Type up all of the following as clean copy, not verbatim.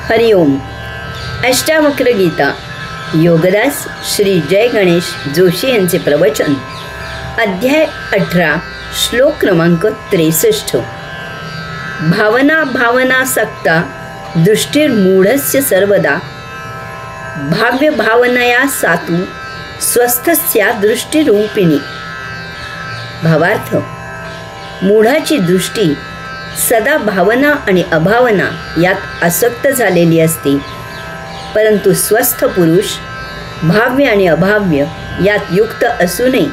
हरिओम. अष्टावक्र गीता योगदास श्री जय गणेश जोशी यांचे प्रवचन. अध्याय 18 श्लोक क्रमांक 63. भावना भावनासक्ता दृष्टिर्मूढस्य सर्वदा भाव्य भावनया सातु स्वस्थस्या दृष्टिरूपिणी. भावार्थ, मूढाची दृष्टी सदा भावना आणि अभावना यात आसक्त झालेली असते, परंतु स्वस्थ पुरुष भाव्य आणि अभाव्य यात युक्त असूनही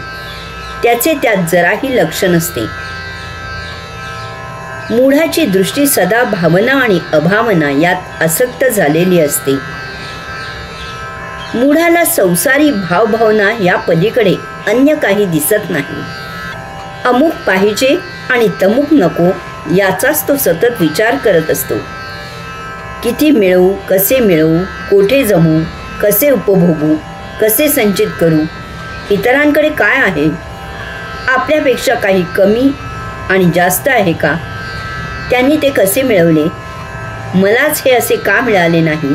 त्याचे त्यात जराही लक्ष नसते. मूढाची दृष्टी सदा भावना आणि अभावना यात आसक्त झालेली असते. मूढाला संसारी भावभावना या पलीकडे अन्य काही दिसत नाही. अमुक पाहिजे आणि तमुक नको याचाच तो सतत विचार करत असतो. किती मिळवू, कसे मिळवू, कोठे जमू, कसे उपभोगू, कसे संचित करू, इतरांकडे काय आहे, आपल्यापेक्षा काही कमी आणि जास्त आहे का, त्यांनी ते कसे मिळवले, मलाच हे असे का मिळाले नाही,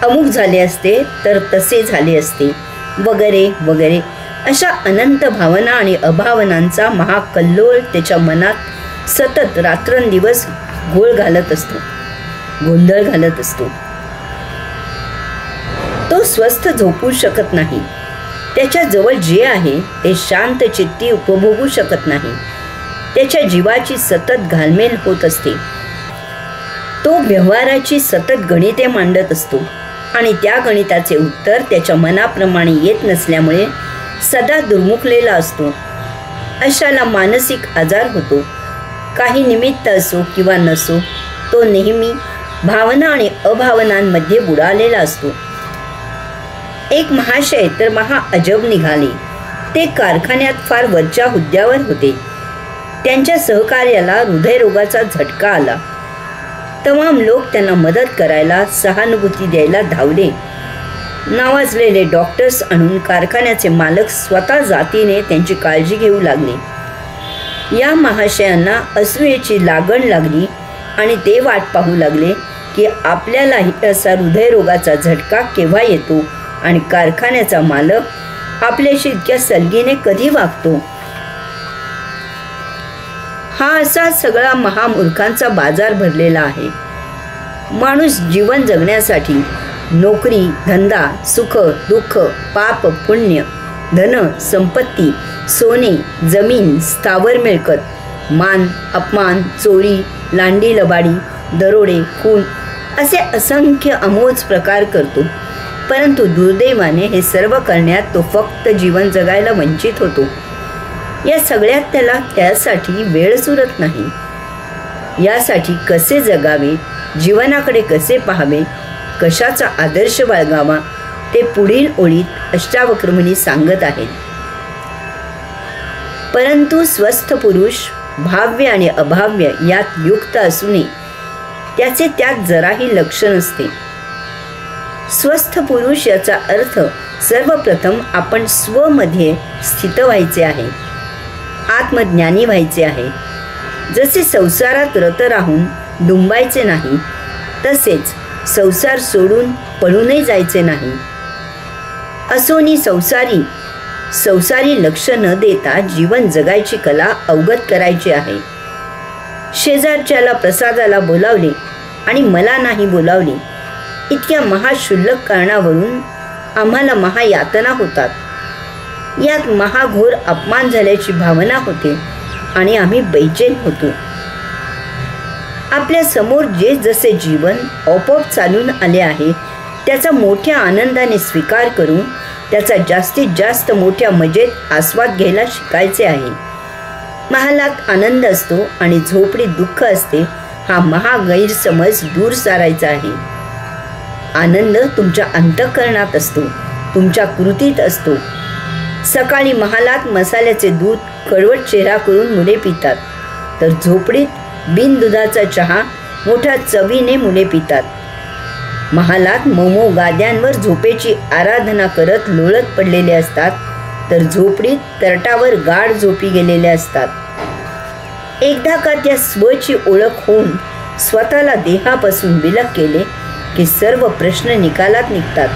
अमुक झाले असते तर तसे झाले असते, वगैरे वगैरे अशा अनंत भावना आणि अभावनांचा महाकल्लोळ त्याच्या मनात सतत रात्रंदिवस गोंधळ घालत असतो. तो स्वस्थ झोपू शकत नाही. त्याच्या जवळ जे आहे ते शांत चित्ती उपभोगू शकत नाही. त्याच्या जीवाची सतत घालमेल होत असते. तो व्यवहाराची सतत गणिते मांडत असतो आणि त्या गणिताचे उत्तर त्याच्या मनाप्रमाणे येत नसल्यामुळे सदा दुर्मुखलेला असतो. अशाला मानसिक आजार होतो. काही निमित्त असो किंवा नसो, तो नेहमी भावना आणि अभावनांमध्ये बुडालेला असतो. एक महाशय तर महा अजब निघाले. ते कारखान्यात फार वरच्या हुद्द्यावर होते. त्यांच्या सहकार्याला हृदयरोगाचा झटका आला. तमाम लोक त्यांना मदत करायला, सहानुभूती द्यायला धावले. नावाजलेले डॉक्टर्स आणून कारखान्याचे मालक स्वतः जातीने त्यांची काळजी घेऊ लागले. या महाशयांना असूयेची लागण लागली आणि ते वाट पाहू लागले की आपल्यालाही असा हृदयरोगाचा झटका केव्हा येतो आणि कारखान्याचा मालक आपल्याशी इतक्या सलगीने कधी वागतो. हा असा सगळा महामूर्खांचा बाजार भरलेला आहे. माणूस जीवन जगण्यासाठी नोकरी, धंदा, सुख, दुःख, पाप, पुण्य, धन, संपत्ती, सोने, जमीन, स्थावर मिळकत, मान, अपमान, चोरी, लांडी लबाडी, दरोडे, खून असे असंख्य अमोज प्रकार करतो. परंतु दुर्दैवाने हे सर्व करण्यात तो फक्त जीवन जगायला वंचित होतो. या सगळ्यात त्याला त्यासाठी वेळ सुरत नाही. यासाठी कसे जगावे, जीवनाकडे कसे पाहावे, कशाचा आदर्श बाळगावा ते पुढील ओळीत अष्टावक्र मुनी सांगत आहेत. परंतु स्वस्थ पुरुष भाव्य आणि अभाव्य यात युक्त असूनही त्याचे त्यात जराही लक्ष नसते. स्वस्थ पुरुष याचा अर्थ सर्वप्रथम आपण स्वमध्ये स्थित व्हायचे आहे, आत्मज्ञानी व्हायचे आहे. जसे संसारात रत राहून डुंबायचे नाही, तसेच संसार सोडून पळूनही जायचे नाही. असोनी संसारी लक्ष न देता जीवन जगायची कला अवगत करायची आहे. शेजारच्याला प्रसादाला बोलावले आणि मला नाही बोलावले, इतक्या महाशुल्लक कारणावरून आम्हाला महायातना होतात. यात महाघोर अपमान झाल्याची भावना होते आणि आम्ही बैचेन होतो. आपल्या समोर जे जसे जीवन आपोआप चालून आले आहे त्याचा मोठ्या आनंदाने स्वीकार करून त्याचा जास्तीत जास्त मोठ्या मजेत आस्वाद घ्यायला शिकायचे आहे. महालात आनंद असतो आणि झोपडीत दुःख असते, हा महागैरसमज दूर सारायचा आहे. आनंद तुमच्या अंतःकरणात असतो, तुमच्या कृतीत असतो. सकाळी महालात मसाल्याचे दूध कडवट चेहरा करून मुले पितात, तर झोपडीत बिनदुधाचा चहा मोठ्या चवीने मुले पितात. महालात मोमो गाद्यांवर झोपेची आराधना करत लोळत पडलेले असतात, तर झोपडीत तरटावर गाढ झोपी गेलेले असतात. एकदा का त्या स्वची ओळख होऊन स्वतःला देहापासून विलग केले की सर्व प्रश्न निकालात निघतात.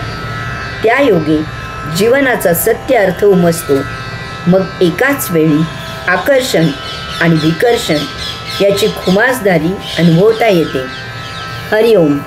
त्यायोगे जीवनाचा सत्य अर्थ उमजतो. मग एकाच वेळी आकर्षण आणि विकर्षण याची खुमासदारी अनुभवता येते. हरिओम.